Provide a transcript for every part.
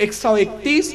131,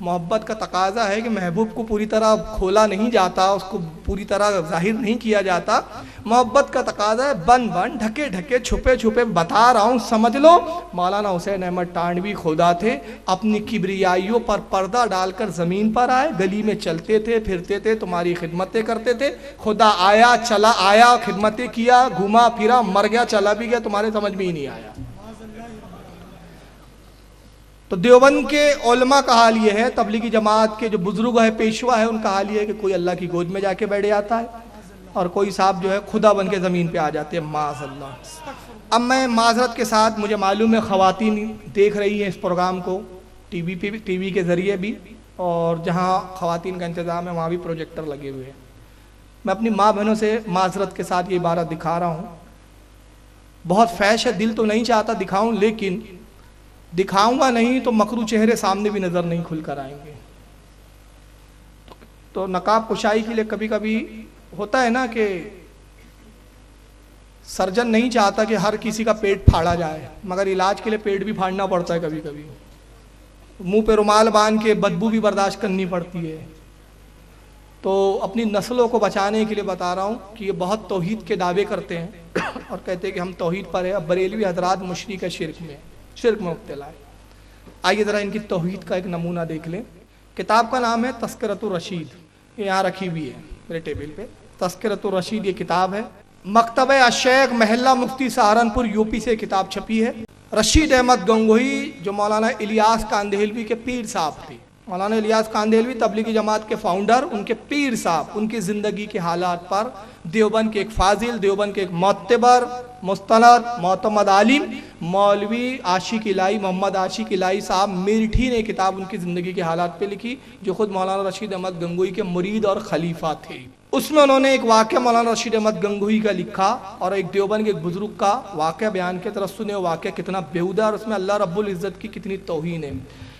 محبت کا تقاضا ہے کہ محبوب کو پوری طرح کھولا نہیں جاتا، اس کو پوری طرح ظاہر نہیں کیا جاتا. محبت کا تقاضا ہے بن بن ڈھکے ڈھکے چھپے چھپے بتا رہا ہوں، سمجھ لو. مولانا حسین احمد ٹانڈوی خدا تھے، اپنی کبریائیوں پر پردہ ڈال کر زمین پر آئے، گلی میں چلتے تھے پھرتے تھے، تمہاری خدمتیں کرتے تھے. خدا آیا چلا آیا، خدمتیں کیا، گھوما پھرا، مر گیا، چلا بھی گیا، تمہارے سمجھ میں ہی نہیں آیا. تو دیوبند کے علماء کا حال یہ ہے، تبلیغی جماعت کے جو بزرگ ہے، پیشوا ہے، ان کا حال یہ ہے کہ کوئی اللہ کی گود میں جا کے بیٹھ جاتا ہے اور کوئی صاحب جو ہے خدا بن کے زمین پہ آ جاتے ہیں. معاذ اللہ. اب میں معذرت کے ساتھ، مجھے معلوم ہے خواتین دیکھ رہی ہیں اس پروگرام کو ٹی وی کے ذریعے بھی، اور جہاں خواتین کا انتظام ہے وہاں بھی پروجیکٹر لگے ہوئے ہیں. میں اپنی ماں بہنوں سے معذرت کے ساتھ یہ عبارت دکھا رہا ہوں. بہت فحش ہے، دل تو نہیں چاہتا دکھاؤں، لیکن دکھاؤں گا نہیں تو مکروہ چہرے سامنے بھی نظر نہیں کھل کر آئیں گے. تو نقاب کشائی کے لیے کبھی کبھی ہوتا ہے نا کہ سرجن نہیں چاہتا کہ ہر کسی کا پیٹ پھاڑا جائے، مگر علاج کے لیے پیٹ بھی پھاڑنا پڑتا ہے کبھی کبھی. منہ پہ رومال باندھ کے بدبو بھی برداشت کرنی پڑتی ہے. تو اپنی نسلوں کو بچانے کے لیے بتا رہا ہوں کہ یہ بہت توحید کے دعوے کرتے ہیں اور کہتے ہیں کہ ہم توحید پر ہیں. اب بریلوی حضرات مشرک ہے، شرک میں مبتلا ہے. آئیے ذرا ان کی توحید کا ایک نمونہ دیکھ لیں. کتاب کا نام ہے تذکرۃ الرشید، یہ یہاں رکھی ہوئی ہے میرے ٹیبل پہ. تذکرۃ الرشید یہ کتاب ہے، مکتبہ الشیخ محلہ مفتی سہارنپور یوپی سے کتاب چھپی ہے. رشید احمد گنگوہی جو مولانا الیاس کاندھیلوی کے پیر صاحب تھے، مولانا الیاس کاندھیلوی تبلیغی جماعت کے فاؤنڈر، ان کے پیر صاحب ان کی زندگی کے حالات پر دیوبند کے ایک فاضل، دیوبند کے ایک معتبر، مستند، معتمد عالم مولوی عاشق الہی محمد عاشق الہی صاحب میرٹھی نے کتاب ان کی زندگی کے حالات پہ لکھی، جو خود مولانا رشید احمد گنگوہی کے مرید اور خلیفہ تھے. اس میں انہوں نے ایک واقعہ مولانا رشید احمد گنگوہی کا لکھا اور ایک دیوبند کے ایک بزرگ کا واقعہ بیان کے طرف سنے. واقعہ کتنا بیہودہ اور اس میں اللہ رب العزت کی کتنی توہین ہے.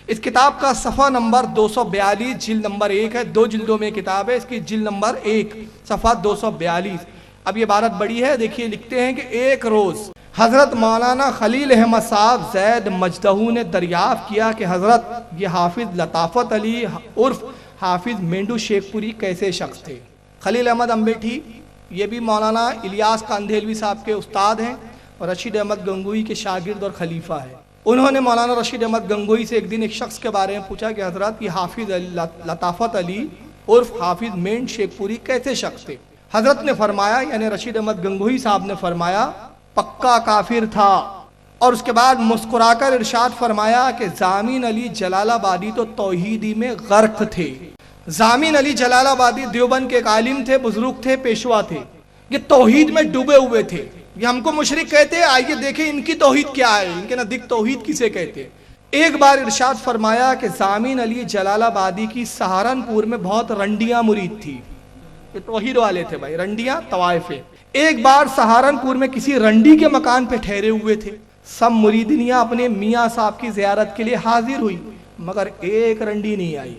اس کتاب کا صفحہ نمبر 242، جلد نمبر 1 ہے، 2 جلدوں میں کتاب ہے. اس کی جلد نمبر 1 صفحہ 242. اب یہ عبارت بڑی ہے، دیکھیے. لکھتے ہیں کہ ایک روز حضرت مولانا خلیل احمد صاحب زید مجدہ نے دریافت کیا کہ حضرت یہ حافظ لطافت علی عرف حافظ مینڈو شیخ پوری کیسے شخص تھے. خلیل احمد امبیٹھی یہ بھی مولانا الیاس کاندھیلوی صاحب کے استاد ہیں اور رشید احمد گنگوہی کے شاگرد اور خلیفہ ہیں. انہوں نے مولانا رشید احمد گنگوہی سے ایک دن ایک شخص کے بارے میں پوچھا کہ حضرت یہ حافظ لطافت علی عرف حافظ مینڈ شیخ پوری کیسے شخص تھے. حضرت نے فرمایا، یعنی رشید احمد گنگوہی صاحب نے فرمایا، پکا کافر تھا. اور اس کے بعد مسکرا کر ارشاد فرمایا کہ زامین علی جلال آبادی تو توحیدی میں غرق تھے. زامین علی جلال آبادی دیوبند کے ایک عالم تھے، بزرگ تھے، پیشوا تھے. یہ توحید میں ڈوبے ہوئے تھے. یہ ہم کو مشرک کہتے ہیں، آئیے دیکھیں ان کی توحید کیا ہے، ان کے نزدیک توحید کسے کہتے ہیں. ایک بار ارشاد فرمایا کہ زامین علی جلال آبادی کی سہارنپور میں بہت رنڈیاں مرید تھی. یہ توحید والے تھے بھائی، رنڈیاں طوائفیں. ایک بار سہارنپور میں کسی رنڈی کے مکان پہ ٹھہرے ہوئے تھے. سب مریدنیاں اپنے میاں صاحب کی زیارت کے لیے حاضر ہوئی، مگر ایک رنڈی نہیں آئی.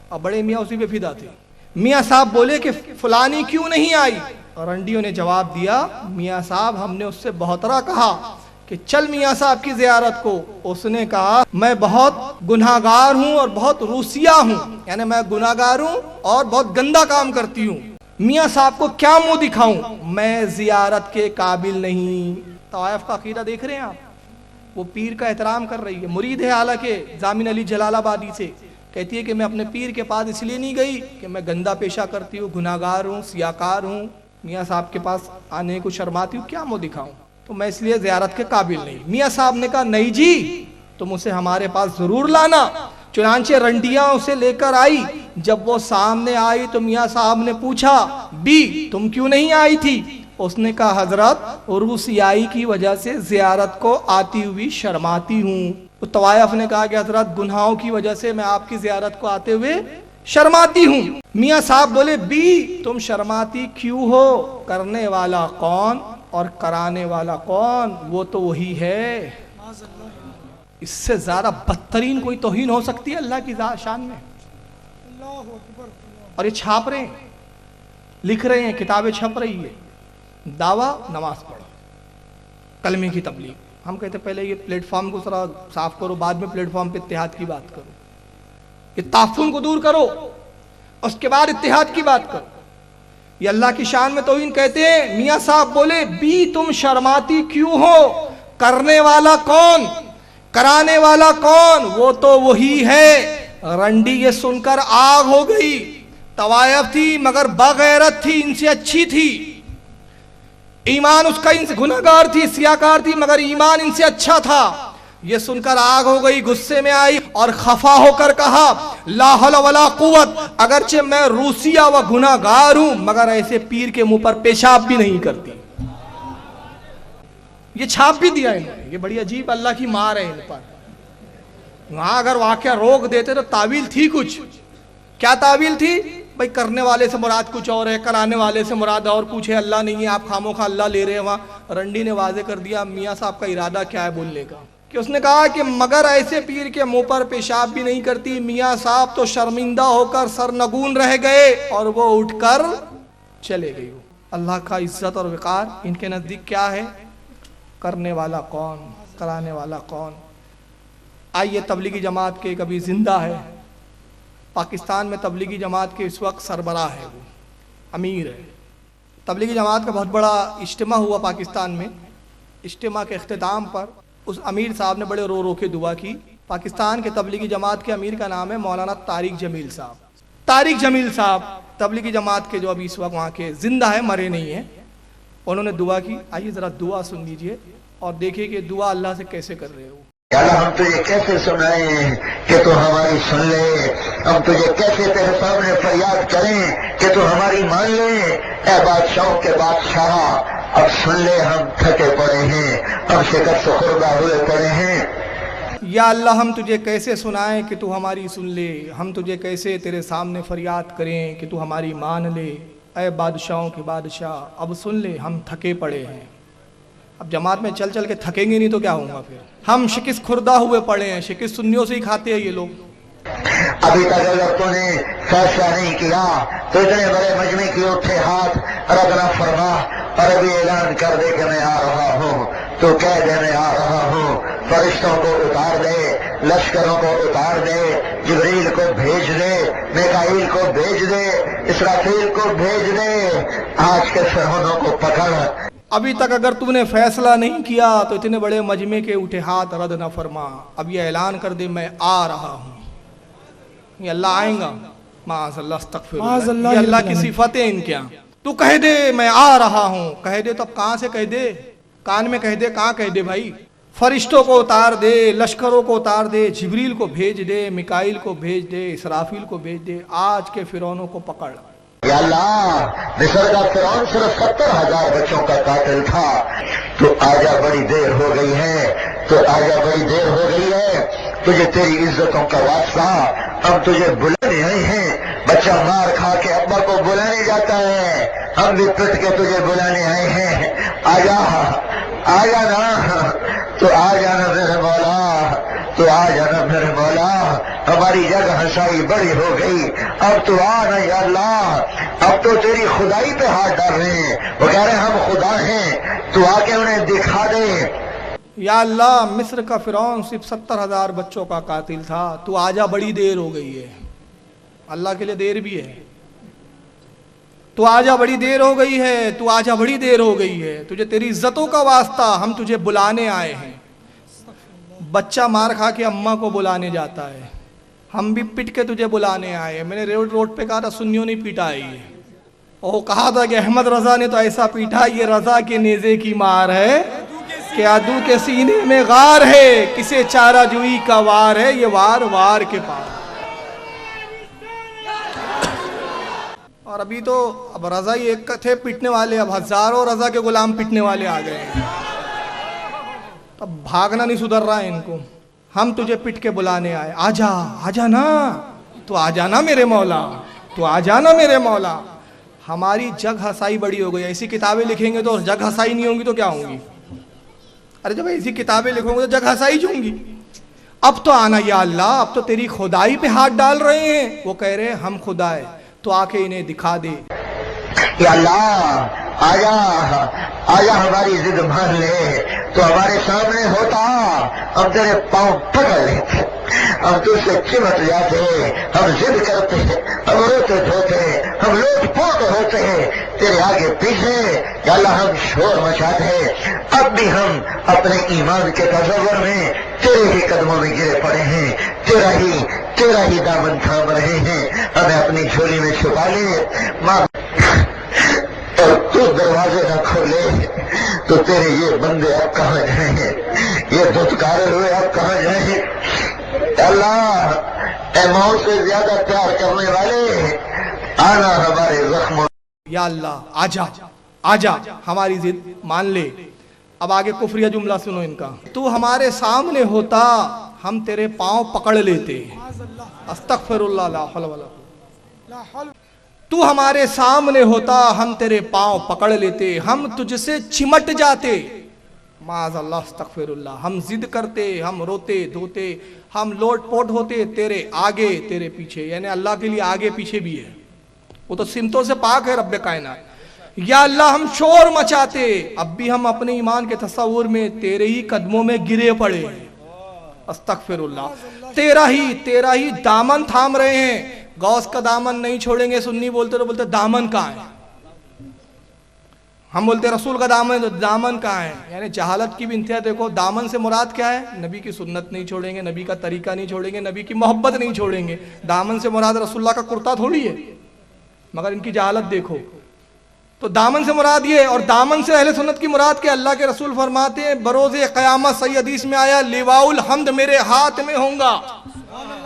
اور بڑے میاں اسی پہ فدا تھے. میاں صاحب بولے کہ فلانی کیوں نہیں آئی؟ اور رنڈیوں نے جواب دیا، میاں صاحب ہم نے اس سے بہترا کہا کہ چل میاں صاحب کی زیارت کو. اس نے کہا میں بہت گناہگار ہوں اور بہت روسیہ ہوں، یعنی میں گناہگار ہوں اور بہت گندا کام کرتی ہوں. میاں صاحب کو کیا منہ دکھاؤں، میں زیارت کے قابل نہیں. طوائف کا عقیدہ دیکھ رہے ہیں آپ. وہ پیر کا احترام کر رہی ہے، مرید ہے حالانکہ زامین علی جلال آبادی سے. کہتی ہے کہ میں اپنے پیر کے پاس اس لیے نہیں گئی کہ میں گندا پیشہ کرتی ہوں، گناہگار ہوں، سیاکار ہوں، میاں صاحب کے پاس آنے کو شرماتی ہوں، کیا منہ دکھاؤں، تو میں اس لیے زیارت کے قابل نہیں. میاں صاحب نے کہا نہیں جی تم اسے ہمارے پاس ضرور لانا. چنانچہ رنڈیاں اسے لے کر آئی. جب وہ سامنے آئی تو میاں صاحب نے پوچھا بی تم کیوں نہیں آئی تھی؟ اس نے کہا حضرت روسیائی کی وجہ سے زیارت کو آتی ہوئی شرماتی ہوں. تو طوائف نے کہا کہ حضرت گناہوں کی وجہ سے میں آپ کی زیارت کو آتے ہوئے شرماتی ہوں. میاں صاحب بولے بی تم شرماتی کیوں ہو؟ کرنے والا کون اور کرانے والا کون؟ وہ تو وہی ہے. اس سے زیادہ بدترین کوئی توہین ہو سکتی ہے اللہ کی شان میں؟ اور یہ چھاپ رہے ہیں، لکھ رہے ہیں، کتابیں چھپ رہی ہے. دعویٰ نماز پڑھو، کلمے کی تبلیغ. ہم کہتے پہلے یہ پلیٹ فارم کو ذرا صاف کرو، بعد میں پلیٹ فارم پہ اتحاد کی بات کرو. یہ تعفن کو دور کرو، اس کے بعد اتحاد کی بات کرو۔ یہ اللہ کی شان میں توہین کہتے ہیں۔ میاں صاحب بولے بھی تم شرماتی کیوں ہو؟ کرنے والا کون؟ کرانے والا کون؟ وہ تو وہی ہے۔ رنڈی یہ سن کر آگ ہو گئی۔ طوائف تھی مگر بغیرت تھی، ان سے اچھی تھی۔ ایمان اس کا ان سے گناہگار تھی، سیاکار تھی، مگر ایمان ان سے اچھا تھا۔ یہ سن کر آگ ہو گئی، غصے میں آئی اور خفا ہو کر کہا لا حول ولا قوت، اگرچہ میں روسیہ و گناہگار ہوں مگر ایسے پیر کے منہ پر پیشاب بھی نہیں کرتی۔ یہ چھاپ بھی دیا انہوں نے۔ یہ بڑی عجیب اللہ کی مار ہے ان پر۔ وہاں اگر واقعہ روک دیتے تو تعویل تھی کچھ۔ کیا تعویل تھی؟ بھائی کرنے والے سے مراد کچھ اور ہے، کرانے والے سے مراد اور کچھ ہے، اللہ نہیں ہے، آپ خاموخواہ اللہ لے رہے ہیں۔ وہاں رنڈی نے واضح کر دیا میاں صاحب کا ارادہ کیا ہے بولنے کا، کہ اس نے کہا کہ مگر ایسے پیر کے منہ پر پیشاب بھی نہیں کرتی۔ میاں صاحب تو شرمندہ ہو کر سرنگون رہ گئے اور وہ اٹھ کر چلے گئی۔ اللہ کا عزت اور وقار ان کے نزدیک کیا ہے؟ کرنے والا کون، کرانے والا کون؟ آئیے تبلیغی جماعت کے کبھی زندہ ہے، پاکستان میں تبلیغی جماعت کے اس وقت سربراہ ہے، وہ امیر ہے۔ تبلیغی جماعت کا بہت بڑا اجتماع ہوا پاکستان میں۔ اجتماع کے اختتام پر اس امیر صاحب نے بڑے رو رو کے دعا کی۔ پاکستان کے تبلیغی جماعت کے امیر کا نام ہے مولانا طارق جمیل صاحب۔ طارق جمیل صاحب تبلیغی جماعت کے جو ابھی اس وقت وہاں کے زندہ ہے، مرے نہیں ہیں، انہوں نے دعا کی۔ آئیے ذرا دعا سن لیجئے اور دیکھیے کہ دعا اللہ سے کیسے کر رہے ہو۔ یا اللہ ہم تجھے کیسے سنائیں کہ تو ہماری سن لے، ہم تجھے کیسے تیرے سامنے فریاد کریں کہ تو ہماری مان لے۔ اے بادشاہوں کے بادشاہ اب سن لے، ہم تھکے پڑے ہیں، اب شکست خوردہ ہوئے پڑے ہیں۔ یا اللہ ہم تجھے کیسے سنائیں کہ تو ہماری سن لے، ہم تجھے کیسے تیرے سامنے فریاد کریں کہ تو ہماری مان لے۔ اے بادشاہوں کے بادشاہ اب سن لے، ہم تھکے پڑے ہیں۔ اب جماعت میں چل چل کے تھکیں گے نہیں تو کیا ہوگا پھر؟ ہم شکست خوردہ ہوئے پڑے ہیں، شکست سنیوں سے ہی کھاتے ہیں یہ لوگ۔ ابھی تک اگر تو نے فیصلہ نہیں کیا تو اتنے بڑے مجمع کی اٹھے ہاتھ رد نہ فرما اور ابھی اعلان کر دے کہ میں آ رہا ہوں، تو کہہ دے میں آ رہا ہوں۔ فرشتوں کو اتار دے، لشکروں کو اتار دے، جبریل کو بھیج دے، میکائیل کو بھیج دے، اسرافیل کو بھیج دے، آج کے فرعونوں کو پکڑ۔ ابھی تک اگر تم نے فیصلہ نہیں کیا تو اتنے بڑے مجمع کے اٹھے ہاتھ رد نہ فرما، اب یہ اعلان کر دے میں آ رہا ہوں۔ یہ اللہ آئیں گا، معاذ اللہ استغفر اللہ، یہ اللہ کی صفاتیں ان کے ہاں۔ تو کہہ دے میں آ رہا ہوں، کہہ دے تو اب کہاں سے کہہ دے؟ کان میں کہہ دے، کہاں کہہ دے بھائی؟ فرشتوں کو اتار دے، لشکروں کو اتار دے، جبریل کو بھیج دے، میکائیل کو بھیج دے، اسرافیل کو بھیج دے، آج کے فرعونوں کو پکڑ۔ یا اللہ مصر کا فرعون صرف 70,000 بچوں کا قاتل تھا، تو آجا بڑی دیر ہو گئی ہے، تو آجا بڑی دیر ہو گئی ہے، تجھے تیری عزتوں کا واسطہ، ہم تجھے بلانے آئے ہیں۔ بچہ مار کھا کے ابا کو بلانے جاتا ہے، ہم بھی پٹ کے تجھے بلانے آئے ہیں، آجا آجا نا، تو آ جانا میرے مولا، تو آ جانا میرے مولا، ہماری جگ ہنسائی بڑی ہو گئی، اب تو آ نا یا اللہ، اب تو تیری خدائی پہ ہاتھ ڈال رہے ہیں، وہ کہہ رہے ہیں ہم خدا ہیں، تو آ کے انہیں دکھا دے۔ یا اللہ مصر کا فرعون صرف 70,000 بچوں کا قاتل تھا، تو آجا بڑی دیر ہو گئی ہے۔ اللہ کے لیے دیر بھی ہے، تو آجا بڑی دیر ہو گئی ہے، تو آجا بڑی دیر ہو گئی ہے، تجھے تیری عزتوں کا واسطہ ہم تجھے بلانے آئے ہیں۔ بچہ مار کھا کے اماں کو بلانے جاتا ہے، ہم بھی پٹ کے تجھے بلانے آئے ہیں۔ میں نے روڈ پہ کہا تھا سنیوں نہیں پیٹا ہے یہ، وہ کہا تھا کہ احمد رضا نے تو ایسا پیٹا، یہ رضا کے نیزے کی مار ہے کہ عدو کے سینے میں غار ہے، کسے چارہ جوئی کا وار ہے، یہ وار وار کے پار۔ اور ابھی تو اب رضا ہی ایک تھے پیٹنے والے، اب ہزاروں رضا کے غلام پیٹنے والے آ گئے ہیں، اب بھاگنا نہیں سدھر رہا ہے ان کو۔ ہم تجھے پٹ کے بلانے آئے، آجا آجا نا، تو آ جانا میرے مولا، تو آ جانا میرے مولا۔ ہماری جگ ہسائی بڑی ہو گئی، ایسی کتابیں لکھیں گے تو جگ ہسائی نہیں ہوں گی تو کیا ہوں گی؟ ارے جب ایسی کتابیں لکھوں گے تو جگ ہسائی ہوں گی۔ اب تو آنا یا اللہ، اب تو تیری خدائی پہ ہاتھ ڈال رہے ہیں۔ وہ کہہ رہے ہیں ہم خدا ہے، تو آ کے انہیں دکھا دے۔ یا اللہ آیا آیا ہماری ضد مان لے، تو ہمارے سامنے ہوتا ہم تیرے پاؤں پکڑ لیتے، ہم تجھ سے چمٹ جاتے، ہم ضد کرتے، ہم روتے دھوتے، ہم لوٹ پوٹ ہوتے ہیں تیرے آگے پیچھے، یا اللہ ہم شور مچاتے، اب بھی ہم اپنے ایمان کے تصور میں تیرے ہی قدموں میں گرے پڑے ہیں، تیرا ہی دامن تھام رہے ہیں، ہمیں اپنی جھولی میں چھپا لے ماں، اور تو دروازے نہ کھولے تو تیرے یہ بندے اب کہاں جائیں، یہ دھتکارے ہوئے اب کہاں جائیں؟ اللہ اے موت سے زیادہ پیار کرنے والے، آنا ہمارے زخموں، یا اللہ آجا ہماری ضد مان لے۔ اب آگے کفریہ جملہ سنو ان کا، تو ہمارے سامنے ہوتا ہم تیرے پاؤں پکڑ لیتے، استغفر اللہ لا حول ولا قوت، تو ہمارے سامنے ہوتا ہم تیرے پاؤں پکڑ لیتے، ہم تجھ سے چمٹ جاتے، معاذ اللہ استغفر اللہ، ہم ضد کرتے، ہم روتے دھوتے، ہم لوٹ پوٹ ہوتے تیرے آگے تیرے پیچھے، یعنی اللہ کے لیے آگے پیچھے بھی ہے، وہ تو سمتوں سے پاک ہے رب کائنات۔ یا اللہ ہم شور مچاتے، اب بھی ہم اپنے ایمان کے تصور میں تیرے ہی قدموں میں گرے پڑے، استغفر اللہ، تیرا ہی دامن تھام رہے ہیں، غوث کا دامن نہیں چھوڑیں گے، سنی بولتے تو بولتے دامن کہاں ہے، ہم بولتے رسول کا دامن، تو دامن کہاں ہے، یعنی جہالت کی بھی انتہا۔ دیکھو دامن سے مراد کیا ہے، نبی کی سنت نہیں چھوڑیں گے، نبی کا طریقہ نہیں چھوڑیں گے، نبی کی محبت نہیں چھوڑیں گے، دامن سے مراد رسول اللہ کا کرتا تھوڑی ہے، مگر ان کی جہالت دیکھو، تو دامن سے مراد یہ، اور دامن سے اہل سنت کی مراد کہ اللہ کے رسول فرماتے ہیں بروز قیامت، صحیح حدیث میں آیا لیواء الحمد میرے ہاتھ میں ہوں گا،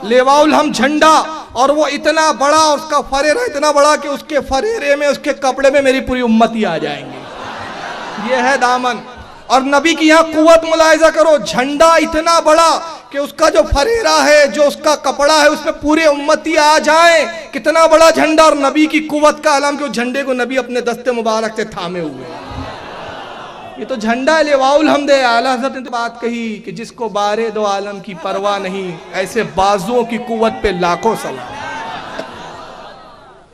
لیواء الحمد جھنڈا، اور وہ اتنا بڑا، اس کا فریرہ اتنا بڑا کہ اس کے فریرے میں، اس کے کپڑے میں میری پوری امتی آ جائیں گے، یہ ہے دامن۔ اور نبی کی یہاں قوت ملاحظہ کرو، جھنڈا اتنا بڑا کہ اس کا جو فریرہ ہے، جو اس کا کپڑا ہے، اس میں پورے امتی آ جائیں، کتنا بڑا جھنڈا، اور نبی کی قوت کا علم کہ اس جھنڈے کو نبی اپنے دست مبارک سے تھامے ہوئے، یہ تو جھنڈا ہے، لیواء الحمد ہے۔ اعلیٰ حضرت نے تو بات کہی کہ جس کو بارے دو عالم کی پرواہ نہیں، ایسے بازوؤں کی قوت پہ لاکھوں سلام،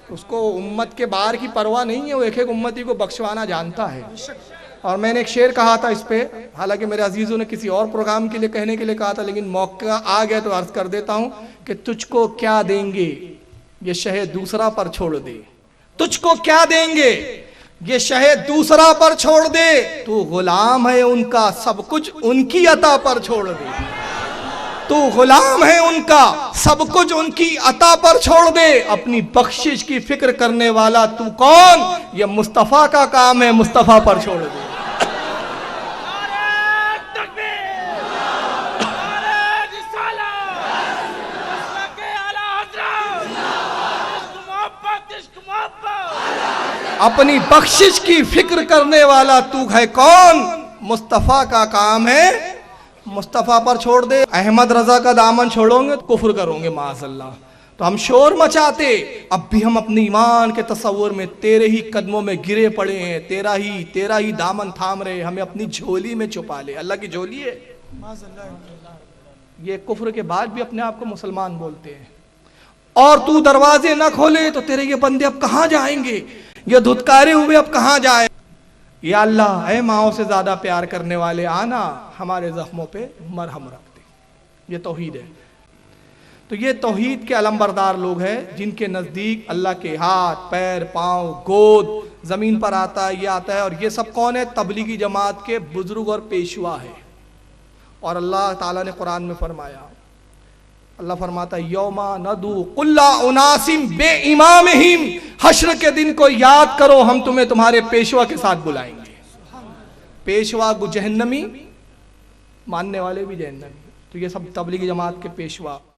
اس کو امت کے بار کی پرواہ نہیں ہے، وہ ایک ایک امتی کو بخشوانا جانتا ہے۔ اور میں نے ایک شعر کہا تھا اس پہ، حالانکہ میرے عزیزوں نے کسی اور پروگرام کے لیے کہنے کے لیے کہا تھا، لیکن موقع آ گیا تو عرض کر دیتا ہوں کہ تجھ کو کیا دیں گے یہ شہد دوسرا پر چھوڑ دے، تجھ کو کیا دیں گے یہ شہد دوسرا پر چھوڑ دے، تو غلام ہے ان کا سب کچھ ان کی عطا پر چھوڑ دے، تو غلام ہے ان کا سب کچھ ان کی عطا پر چھوڑ دے، اپنی بخشش کی فکر کرنے والا تو کون، یہ مصطفیٰ کا کام ہے، مصطفیٰ پر چھوڑ دے۔ اپنی بخشش کی فکر کرنے والا تو ہے کون، مصطفیٰ کا کام ہے، مصطفیٰ پر چھوڑ دے۔ احمد رضا کا دامن چھوڑو گے تو کفر کرو گے معاذ اللہ، تو ہم شور مچاتے، اب بھی ہم اپنے ایمان کے تصور میں تیرے ہی قدموں میں گرے پڑے ہیں، تیرا ہی دامن تھام رہے، ہمیں اپنی جھولی میں چھپا لے، اللہ کی جھولی ہے، یہ کفر کے بعد بھی اپنے آپ کو مسلمان بولتے ہیں، اور تو دروازے نہ کھولے تو تیرے یہ بندے اب کہاں جائیں گے، یہ دھتکارے ہوئے اب کہاں جائیں۔ یا اللہ اے ماؤں سے زیادہ پیار کرنے والے، آنا ہمارے زخموں پہ مرہم رکھ دے، یہ توحید ہے۔ تو یہ توحید کے علمبردار لوگ ہیں جن کے نزدیک اللہ کے ہاتھ، پیر، پاؤں، گود زمین پر آتا ہے، یہ آتا ہے، اور یہ سب کون ہے، تبلیغی جماعت کے بزرگ اور پیشوا ہے۔ اور اللہ تعالیٰ نے قرآن میں فرمایا، اللہ فرماتا ہے یوما ندو کل اناس بامامہم، حشر کے دن کو یاد کرو، ہم تمہیں تمہارے پیشوا کے ساتھ بلائیں گے۔ پیشوا جہنمی، ماننے والے بھی جہنمی، تو یہ سب تبلیغی جماعت کے پیشوا۔